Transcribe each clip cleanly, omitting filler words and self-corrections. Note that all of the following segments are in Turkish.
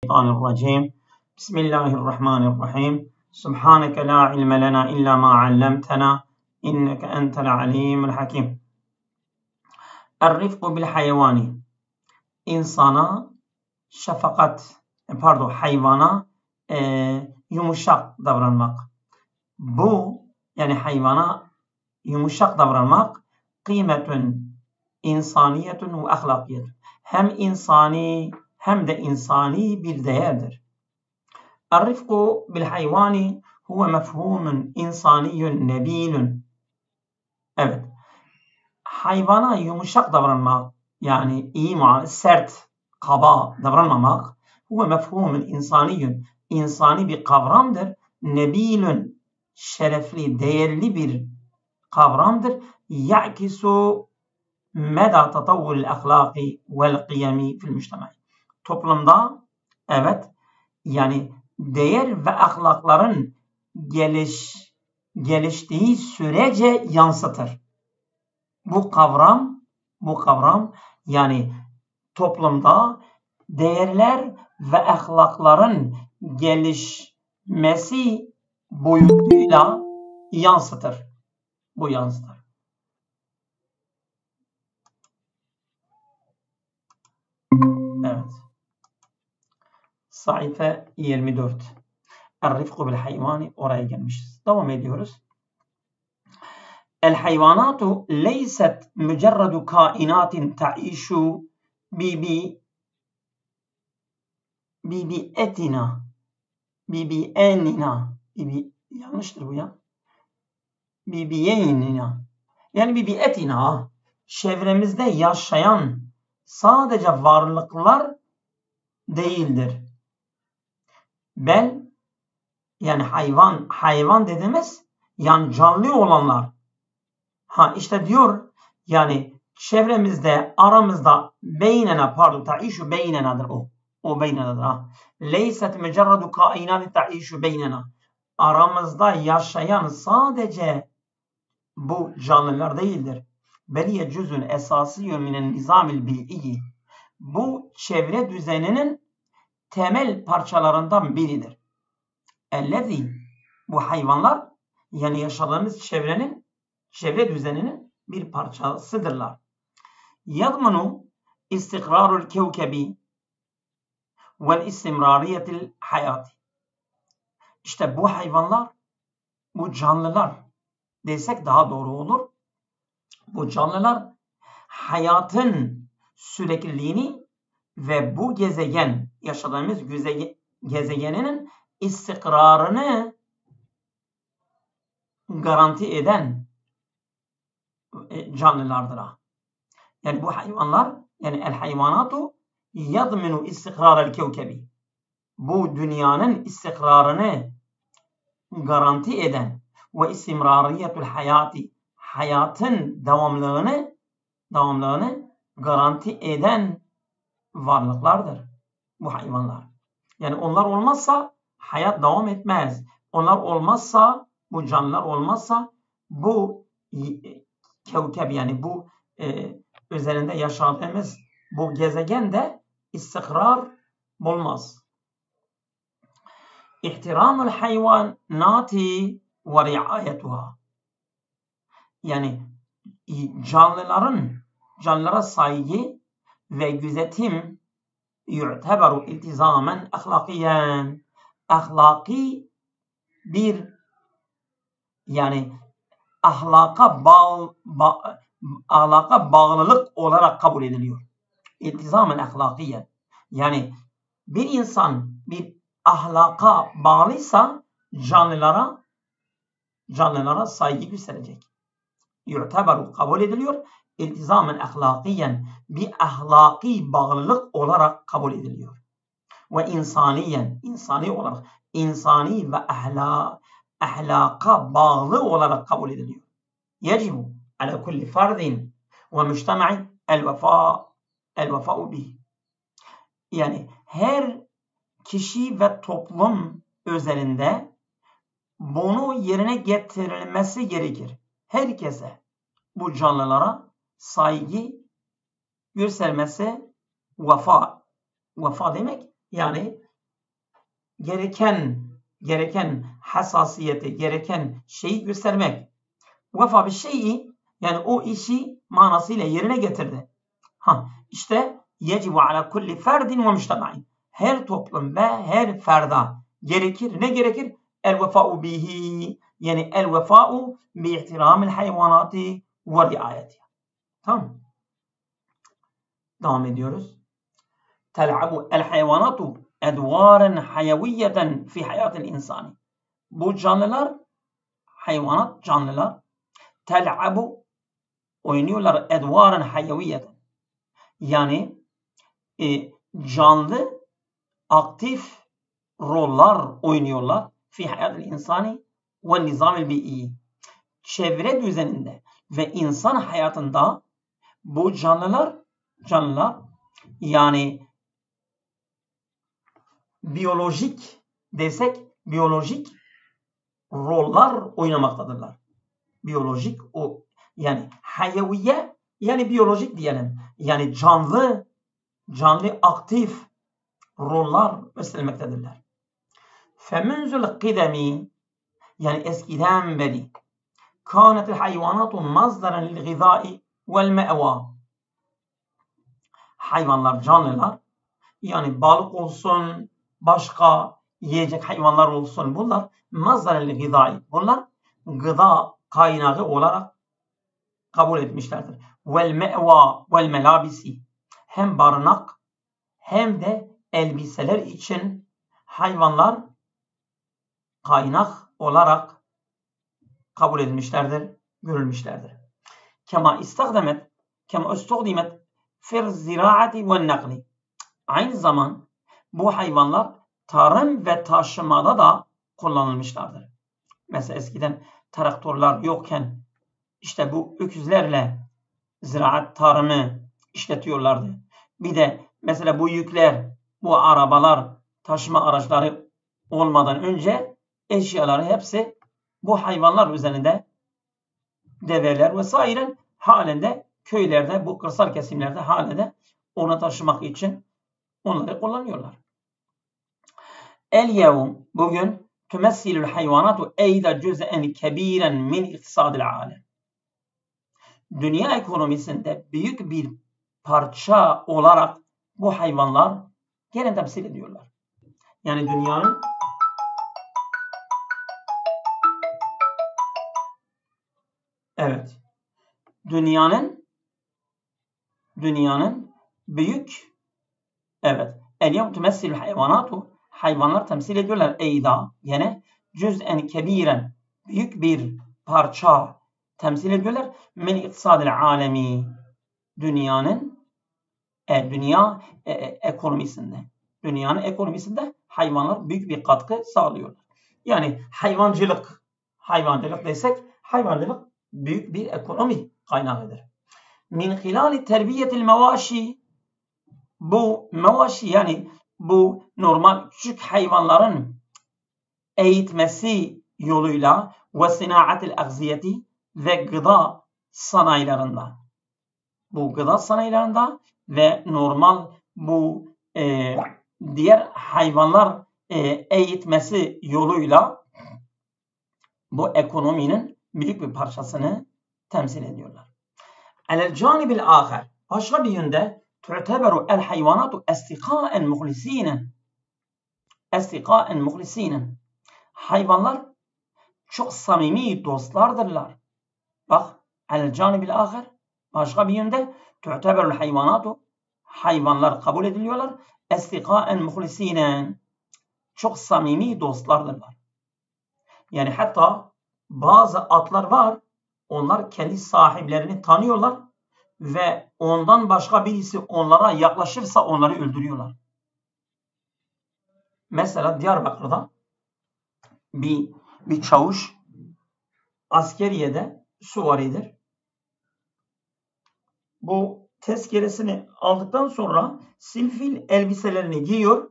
الشيطان الرجيم بسم الله الرحمن الرحيم سبحانك لا علم لنا إلا ما علمتنا إنك أنت العليم الحكيم. الرفق بالحيوان insana hayvana yumuşak davranmak. Bu yani hayvana yumuşak davranmak kıymetün insaniyetun ve ahlakiyetun. Hem insani hem de insani bir değerdir. El-rifku bil-hayvani huve mefhumun insaniyyun nebilun. Evet. Hayvana yumuşak davranmak, yani iyi sert, kaba davranmamak, huve mefhumun insaniyyun, insani bir kavramdır. Nebilun, şerefli, değerli bir kavramdır. Ya'kisu meda tatavvul ahlaki vel kıyami fil müştemai. Toplumda, evet, yani değer ve ahlakların geliştiği sürece yansıtır. Bu kavram yani toplumda değerler ve ahlakların gelişmesi boyutuyla yansıtır. Bu yansıtır. Evet. Sayfa 24. El-rifku bil-hayvani, oraya gelmişiz. Devam ediyoruz. El-hayvanatu leyset mücerredu kainatin ta'işu yanlıştır bu ya. Yani bibiyetina, çevremizde yaşayan sadece varlıklar değildir. Yani hayvan dediğimiz yani canlı olanlar. İşte diyor yani çevremizde, aramızda ta'işu beynenadır o. O beynenadır. Leyset mücerredu kainati ta'işu beynena. Aramızda yaşayan sadece bu canlılar değildir. Beliye cüzün esasiyyun minen nizamil bil'i. Bu çevre düzeninin temel parçalarından biridir. Ellezî, bu hayvanlar yani yaşadığımız çevre düzeninin bir parçasıdırlar. Yadmanu istikrarul kevkebi vel istimrariyetil hayati. İşte bu hayvanlar, bu canlılar desek daha doğru olur. Bu canlılar hayatın sürekliliğini ve bu gezegen, yaşadığımız gezegeninin istikrarını garanti eden canlılardır. Yani bu hayvanlar, yani el-hayvanatu yadminu istikrarel kevkebi. Bu dünyanın istikrarını garanti eden ve istimrariyetul hayati, hayatın devamlılığını garanti eden varlıklardır bu hayvanlar. Yani onlar olmazsa hayat devam etmez. Onlar olmazsa, bu canlılar olmazsa bu kevkeb, yani bu üzerinde yaşadığımız bu gezegende istikrar bulmaz. İhtiramul hayvanati ve riayetuha. Yani canlılara saygı ve gözetim yu'teberu iltizamen ahlakiyen. Ahlaki bir, yani ahlaka bağlılık olarak kabul ediliyor. İltizamen ahlakiyen. Yani bir insan bir ahlaka bağlıysa canlılara saygı gösterecek. Yu'teberu, kabul ediliyor. İltizamen ahlakiyen, bir ahlaki bağlılık olarak kabul ediliyor. Ve insaniyen, insani olarak, insani ve ahlaka bağlı olarak kabul ediliyor. Yecibu ala kulli fardin ve müştema'i el-vefa'u bih. Yani her kişi ve toplum özelinde bunu yerine getirilmesi gerekir. Herkese, bu canlılara saygı göstermesi, vefa demek yani gereken hassasiyeti, gereken şeyi göstermek. Vefa bir şeyi, yani o işi manasıyla yerine getirdi. İşte yecibu ala kulli ferdin ve mujtema'in. Her toplum ve her ferda gerekir. Ne gerekir? El vefa'u bihi. Yani el vefa'u bi ihtiramil hayvanati ve riayetiha. Tamam. Devam ediyoruz. Tel'abu el hayvanatu edvaren hayaviyeten fi hayatil insani. Bu canlılar, hayvanat canlılar, tel'abu oynuyorlar edvaren hayaviyeten. Yani canlı, aktif roller oynuyorlar fi hayatil insani ve nizamil bi'i. Çevre düzeninde ve insan hayatında bu canlılar yani biyolojik roller oynamaktadırlar. Biyolojik yani hayaviye, yani biyolojik diyelim. Yani canlı aktif roller üstlenmektedirler. Femünzül kıdemi, yani eskiden beri kânetil hayvanatu mazdaran lil gıdai vel me'va. Hayvanlar, canlılar, yani balık olsun, başka yiyecek hayvanlar olsun, bunlar mazdaran lil gıdai. Bunlar gıda kaynağı olarak kabul etmişlerdir. Vel me'va vel melabisi. Hem barınak hem de elbiseler için hayvanlar kaynak olarak kabul edilmişlerdir, görülmüşlerdir. Kema istugdimet fir ziraati ve nakli. Aynı zaman bu hayvanlar tarım ve taşımada da kullanılmışlardır. Mesela eskiden traktörler yokken işte bu öküzlerle ziraat, tarımı işletiyorlardı. Bir de mesela bu yükler, bu arabalar, taşıma araçları olmadan önce eşyaları hepsi bu hayvanlar üzerinde, develer vesaire halinde köylerde, bu kırsal kesimlerde halinde onu taşımak için onları kullanıyorlar. El-yevm, bugün tümessilül hayvanatu eyda cüz'en kebiren min iktisadil alem. Dünya ekonomisinde büyük bir parça olarak bu hayvanlar gene temsil ediyorlar. Yani dünyanın büyük el-yevm tümessilül hayvanatu, hayvanlar temsil ediyorlar eyda, yine cüz'en kebiren, büyük bir parça temsil ediyorlar. Min iktisadil alemi, dünya ekonomisinde. Dünyanın ekonomisinde hayvanlar büyük bir katkı sağlıyorlar. Yani hayvancılık desek, hayvancılık büyük bir ekonomi kaynağıdır. Min hilali terbiyetil mevaşi, bu mevaşi yani bu normal küçük hayvanların eğitmesi yoluyla ve sinaatil agziyeti ve gıda sanayilerinde. Bu gıda sanayilerinde ve normal bu diğer hayvanlar eğitmesi yoluyla bu ekonominin büyük bir parçasını temsil ediyorlar. Alel canibil ahar, başka bir yönde tu'teberu el hayvanatu estiqaen muhlisinen. Hayvanlar çok samimi dostlardırlar. Bak, alel canibil ahar, başka bir yönde tu'teberu el hayvanatu, hayvanlar kabul ediliyorlar. Estiqaen muhlisinen, çok samimi dostlardırlar. Yani hatta bazı atlar var, onlar kendi sahiplerini tanıyorlar ve ondan başka birisi onlara yaklaşırsa onları öldürüyorlar. Mesela Diyarbakır'da bir çavuş askeriyede süvaridir. Bu tezkeresini aldıktan sonra silfil elbiselerini giyiyor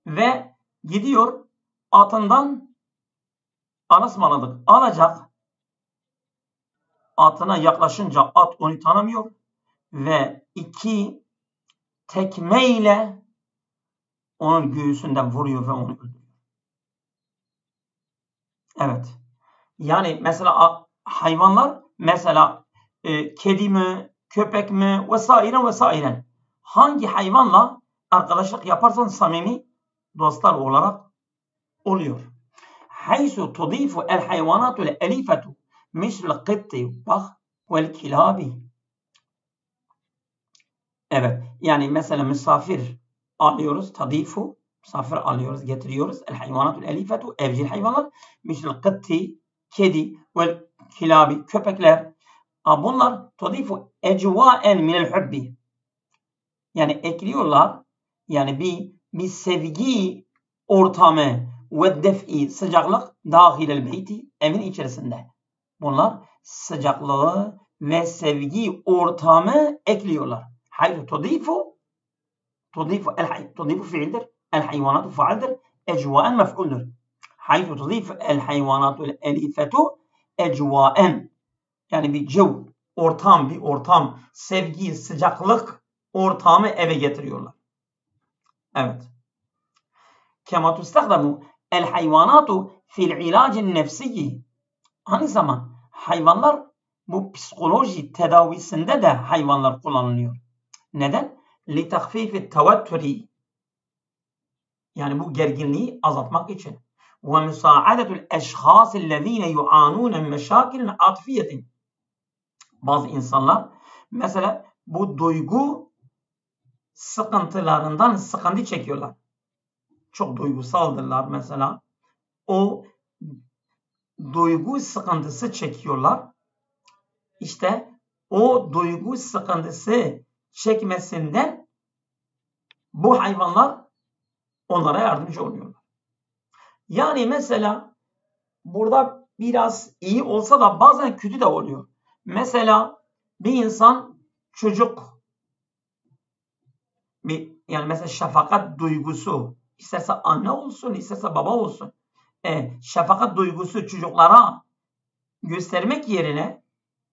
ve gidiyor atından anasmaladık alacak. Atına yaklaşınca at onu tanımıyor ve 2 tekmeyle onun göğsünden vuruyor ve onu öldürüyor. Evet. Yani mesela hayvanlar, mesela kedi mi, köpek mi vesaire vesaire. Hangi hayvanla arkadaşlık yaparsan samimi dostlar olarak oluyor. Haysu tudifu el hayvanatu el elifetu misl kıtti bak vel kilabi. Evet. Yani mesela misafir alıyoruz. Tadifu. Misafir alıyoruz, getiriyoruz. El hayvanatul elifetu. Evcil hayvanlar. Misl kıtti. Kedi. Vel kilabi. Köpekler. Bunlar tadifu ecvaen minel hubbi. Yani ekliyorlar. Yani bir sevgi ortamı ve def'i sıcaklık dahilel beyti. Evin içerisinde. Bunlar sıcaklığı ve sevgi ortamı ekliyorlar. حيث تضيف فعلدر الحيوانات فعلدر أجواء مفعولدر حيث تضيف الحيوانات الأليفة أجواء yani bir cev, ortam, sevgi, sıcaklık ortamı eve getiriyorlar. Evet. Kema tustahdamu el hayvanatu fil ilacin nefsiyyi. Aynı zaman hayvanlar bu psikoloji tedavisinde de hayvanlar kullanılıyor. Neden? لِتَخْفِيفِ التَّوَتُّرِ yani bu gerginliği azaltmak için. وَمُسَاعَدَةُ الْاَشْخَاصِ الَّذ۪ينَ يُعَانُونَ مَشَاكِلٍ عَطْفِيَةٍ bazı insanlar mesela bu duygu sıkıntılarından sıkıntı çekiyorlar. Çok duygusaldırlar mesela. O duygu sıkıntısı çekiyorlar. İşte o duygu sıkıntısı çekmesinden bu hayvanlar onlara yardımcı oluyorlar. Yani mesela burada biraz iyi olsa da bazen kötü de oluyor. Mesela bir insan çocuk yani mesela şefakat duygusu isterse anne olsun isterse baba olsun şefakat duygusu çocuklara göstermek yerine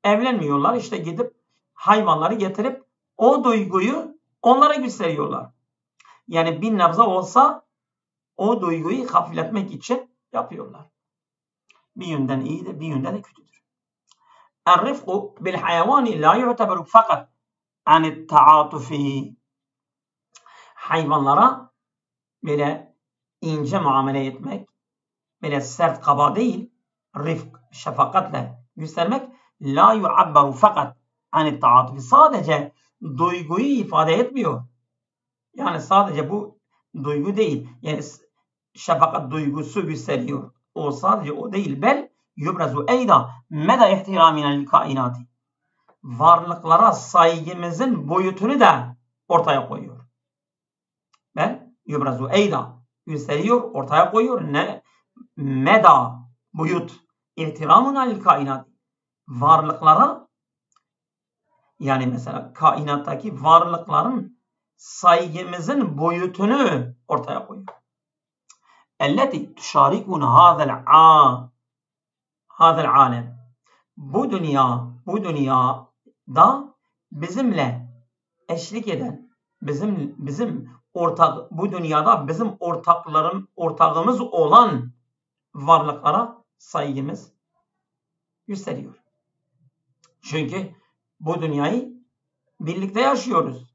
evlenmiyorlar. İşte gidip hayvanları getirip o duyguyu onlara gösteriyorlar. Yani bir nebze olsa o duyguyu hafifletmek için yapıyorlar. Bir yönden iyidir, bir yönden de kötüdür. El-rifku bil hayvani la yu'teberu fakat anit taatufi. Hayvanlara böyle ince muamele etmek, böyle sert kaba değil, rifk, şefakatle göstermek la yu'abberu fakat anit taatufi. Sadece duyguyu ifade etmiyor. Yani sadece bu duygu değil. Yani şefakat duygusu gösteriyor. O sadece o değil. Bel yubrazu eyda meda ihtiramina lil kainati. Varlıklara saygımızın boyutunu da ortaya koyuyor. Bel yubrazu eyda gösteriyor, ortaya koyuyor. Ne? Meda boyut ihtiramuna lil kainati. Varlıklara yani mesela kainattaki varlıkların saygımızın boyutunu ortaya koyuyor. التي تشاركنا هذا العالم. Bu dünyada bizimle eşlik eden, bu dünyada bizim ortağımız olan varlıklara saygımız gösteriyor. Çünkü bu dünyayı birlikte yaşıyoruz.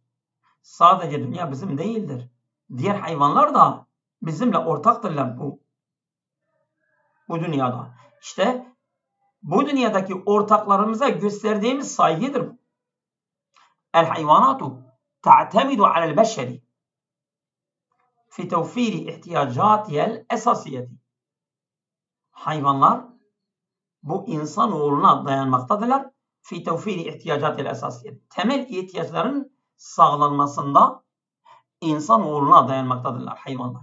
Sadece dünya bizim değildir. Diğer hayvanlar da bizimle ortaktırlar bu dünyada. İşte bu dünyadaki ortaklarımıza gösterdiğimiz saygıdır bu. El hayvanatu ta'temidu alel beşeri fi tevfiri ihtiyacatiyel esasiyeti. Hayvanlar bu insanoğluna dayanmaktadırlar. Fi tevfiri ihtiyacatiyel esasiyeti. Temel ihtiyaçların sağlanmasında insanoğluna dayanmaktadırlar hayvanlar.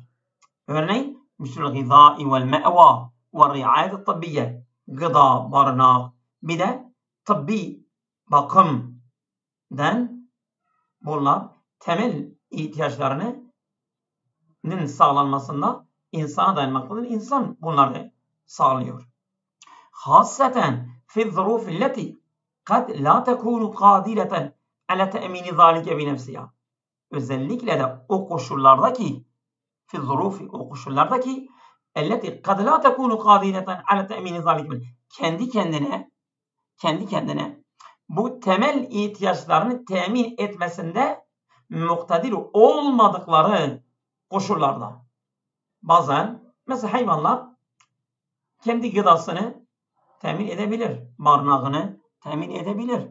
Örneğin müsül gıdai vel me'va ve riayet tabbiye. Gıda, barınak, bir de tıbbi bakımdan bunlar temel ihtiyaçlarının sağlanmasında insana dayanmaktadır. İnsan bunları sağlıyor. Hasseten fi zurufi leti kad la tekunu kadireten ala te'mini zalike bi nefsiha. Özellikle de o koşullardaki elleti kad la tekunu qadireten ala te'mini zalik. Kendi kendine bu temel ihtiyaçlarını temin etmesinde muktedir olmadıkları koşullarda. Bazen mesela hayvanlar kendi gıdasını temin edebilir, barınağını temin edebilir.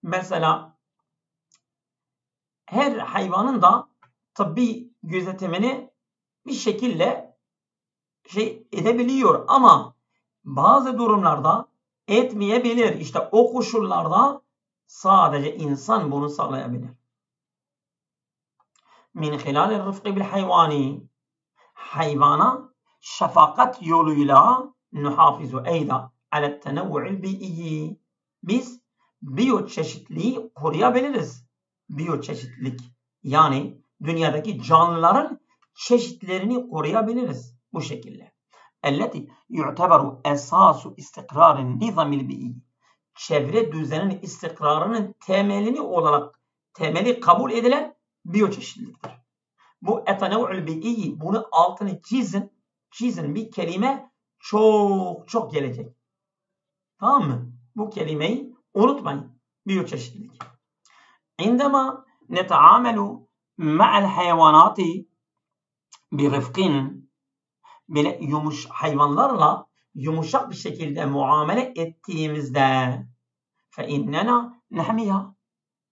Mesela her hayvanın da tıbbi gözetimini bir şekilde edebiliyor ama bazı durumlarda etmeyebilir. İşte o koşullarda sadece insan bunu sağlayabilir. Min hilalil rıfkı bil hayvani, hayvana şefakat yoluyla nuhafizu eyda alet tenevvu'il bi'iyyi. Biz biyoçeşitliliği koruyabiliriz. Biyoçeşitlilik yani dünyadaki canlıların çeşitlerini koruyabiliriz bu şekilde. Elleti yu'teberu esasu istikrarin nizamil bi'iyyi. Çevre düzeninin istikrarının temeli kabul edilen biyoçeşitliliktir. Bu etenev'ül bi'iyyi, bunu altını çizin bir kelime çok gelecek. Tamam mı? Bu kelimeyi unutmayın. Biyoçeşitlilik. İndema neteamelu ma'al hayvanati bi rifkin, böyle hayvanlarla yumuşak bir şekilde muamele ettiğimizde fe innena nehmiha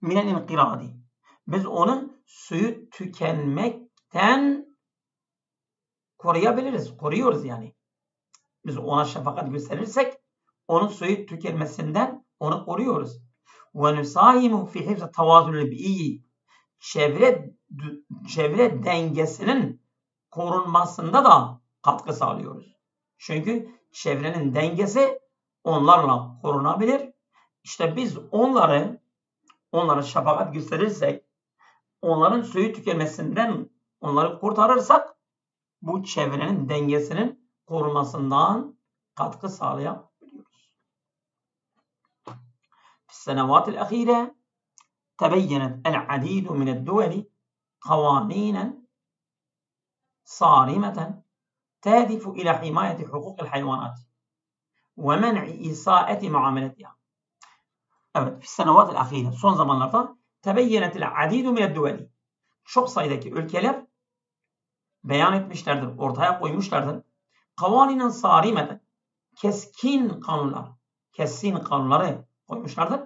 minel inqiradi. Biz onun suyu tükenmekten koruyabiliriz. Koruyoruz yani. Biz ona şefakat gösterirsek onun suyu tükenmesinden onu koruyoruz. Ve nusahimu fi hifz tavazunul bi'iyyi. Çevre dengesinin korunmasında da katkı sağlıyoruz. Çünkü çevrenin dengesi onlarla korunabilir. İşte biz onlara şefakat gösterirsek, onların suyu tükenmesinden onları kurtarırsak bu çevrenin dengesinin korunmasından katkı sağlayabiliyoruz. Senevatil ahire tebeyyenet el-adidu mined-duveli kavaninen sarimeten tehdifu ila himayeti hukukil hayvanat ve men'i isaeti muameletiha. Evet, senevatil ahire son zamanlarda tebeyyenet el-adidu mined-duveli, çok sayıdaki ülkeler beyan etmişlerdir, ortaya koymuşlardır. Kavaninen sarimeten, keskin kanunları koymuşlardır.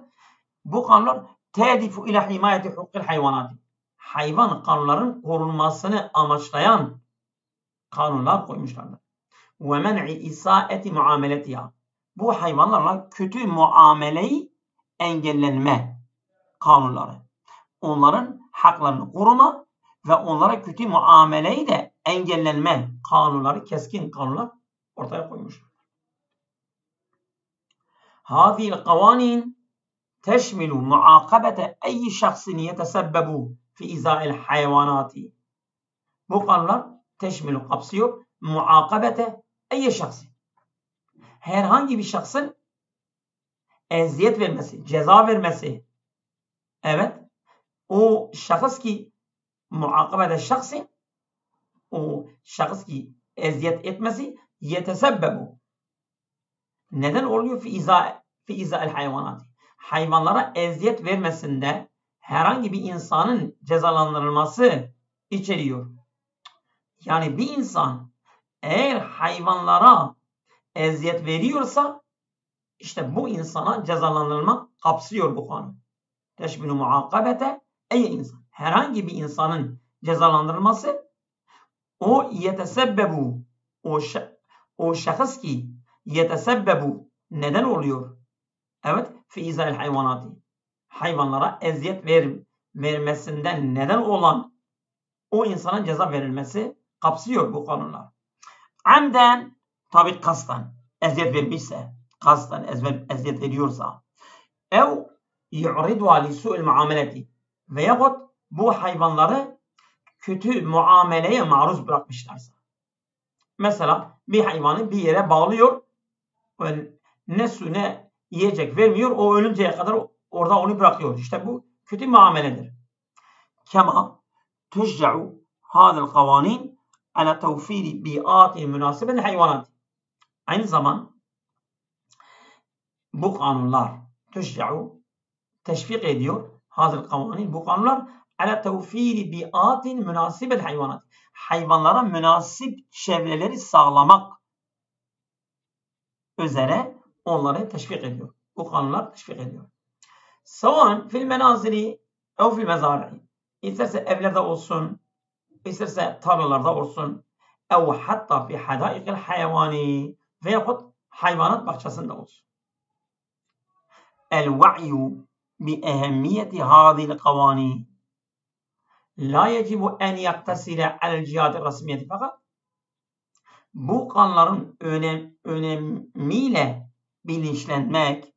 Bu kanunlar tehdifu ila himayeti hukukil hayvanat, hayvan kanunların korunmasını amaçlayan kanunlar koymuşlardır. Ve men'i isaeti muameletiha, bu hayvanlarla kötü muameleyi engellenme kanunları. Onların haklarını koruma ve onlara kötü muameleyi de engellenme kanunları, keskin kanunlar ortaya koymuşlar. Hâzîl kavânin teşmilu muakabete eyyi şahsin yetesebbebu fi izâil hayvanâti. Bu kanunlar teşmilu kapsıyor muakabete eyyi şahsin. Herhangi bir şahsın eziyet vermesi, ceza vermesi. Evet. O şahıs ki muakabete şahsin, o şahıs ki eziyet etmesi yetesebbebu. Neden oluyor? Fi izâil hayvanat. Hayvanlara eziyet vermesinde herhangi bir insanın cezalandırılması içeriyor. Yani bir insan eğer hayvanlara eziyet veriyorsa işte bu insana cezalandırılma kapsıyor bu kanun. Teşmilu muakabete ey insan. Herhangi bir insanın cezalandırılması o yetesebbebu, o şahıs ki yetesebbebu neden oluyor? Evet, fi izâil hayvanati. Hayvanlara eziyet vermesinden neden olan o insana ceza verilmesi kapsıyor bu kanunlar. Amden, tabi kasten eziyet vermişse, kasten eziyet veriyorsa, ev yu'riduha li su'il muameleti, veyahut bu hayvanları kötü muameleye maruz bırakmışlarsa. Mesela bir hayvanı bir yere bağlıyor, ne su ne yiyecek vermiyor, o ölünceye kadar orada onu bırakıyor. İşte bu kötü muameledir. Kema tuşca'u hadel kavanin ala tevfiri bi'ati münaseben hayvanat. Aynı zaman bu kanunlar teşvik ediyor. Hazır kavanin bu kanunlar ala tevfiri bi'atin münasibel hayvanat. Hayvanlara münasip çevreleri sağlamak üzere onları teşvik ediyor. Bu kanunlar teşvik ediyor. Savan fil menazili ev fil mezari. İsterse evlerde olsun, isterse tarlalarda olsun, ev hatta fi hadaikil hayvani veyahut hayvanat bahçesinde olsun. El-va'yu bi ehemmiyeti hadil kavani la yecibu en yaktasile al cihad resmiyeti fakat bu kanunların önemiyle bilinçlenmek,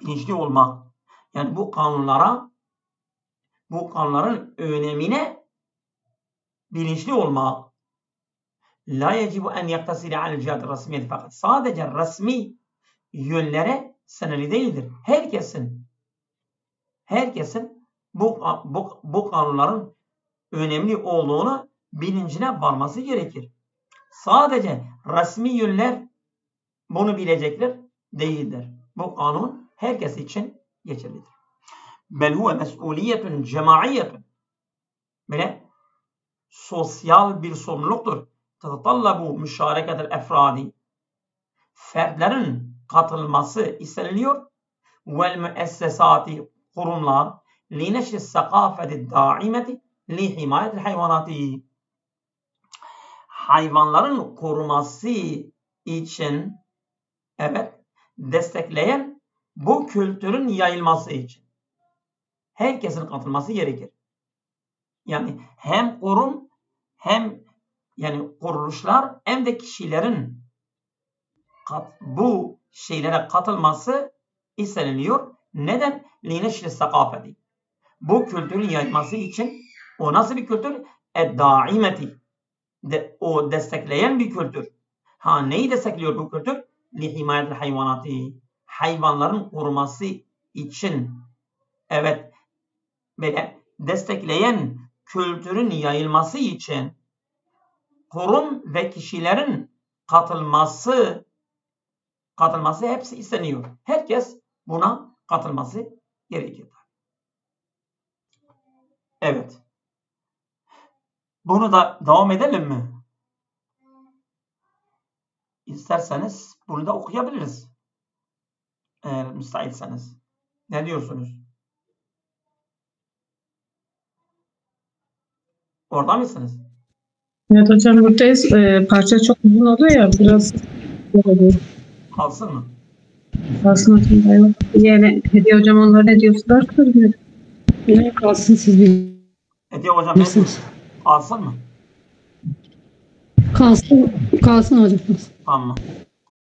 bilinçli olmak, yani bu kanunların önemine bilinçli olmak. La yecibu en yaktasile al cihad resmiyeti fakat sadece resmi yönlere sınırlı değildir. Herkesin bu kanunların önemli olduğunu bilincine varması gerekir. Sadece resmi yönler bunu bilecekler değildir. Bu kanun herkes için geçerlidir. Bel huve mes'uliyetun cemaiyetun. Böyle sosyal bir sorumluluktur. Tetatallabu müşareketel efradi. Fertlerin katılması isteniliyor. Vel müessesati kurumlar li neşri sakafeti daimeti li himayetil hayvanati. Hayvanların koruması için destekleyen bu kültürün yayılması için herkesin katılması gerekir. Yani hem kurum hem yani kuruluşlar hem de kişilerin bu şeylere katılması isteniliyor. Neden? Lineşri sakafeti. Bu kültürün yayılması için. O nasıl bir kültür? Daimeti. O destekleyen bir kültür. Neyi destekliyor bu kültür? Lihimayetil hayvanati. Hayvanların koruması için. Evet. Böyle destekleyen kültürün yayılması için kurum ve kişilerin katılması hepsi isteniyor. Herkes buna katılması gerekir. Evet. Bunu da devam edelim mi? İsterseniz bunu da okuyabiliriz. Eğer müsaitseniz. Ne diyorsunuz? Orada mısınız? Evet hocam buradayız. Parça çok uzun oluyor ya biraz Kalsın mı? kalsın hocam. Yani Hediye hocam onlar ne diyorsunuz? Ne kalsın siz bilirsiniz. Hediye hocam ne diyorsun? Kalsın mı? Kalsın hocam. Tamam.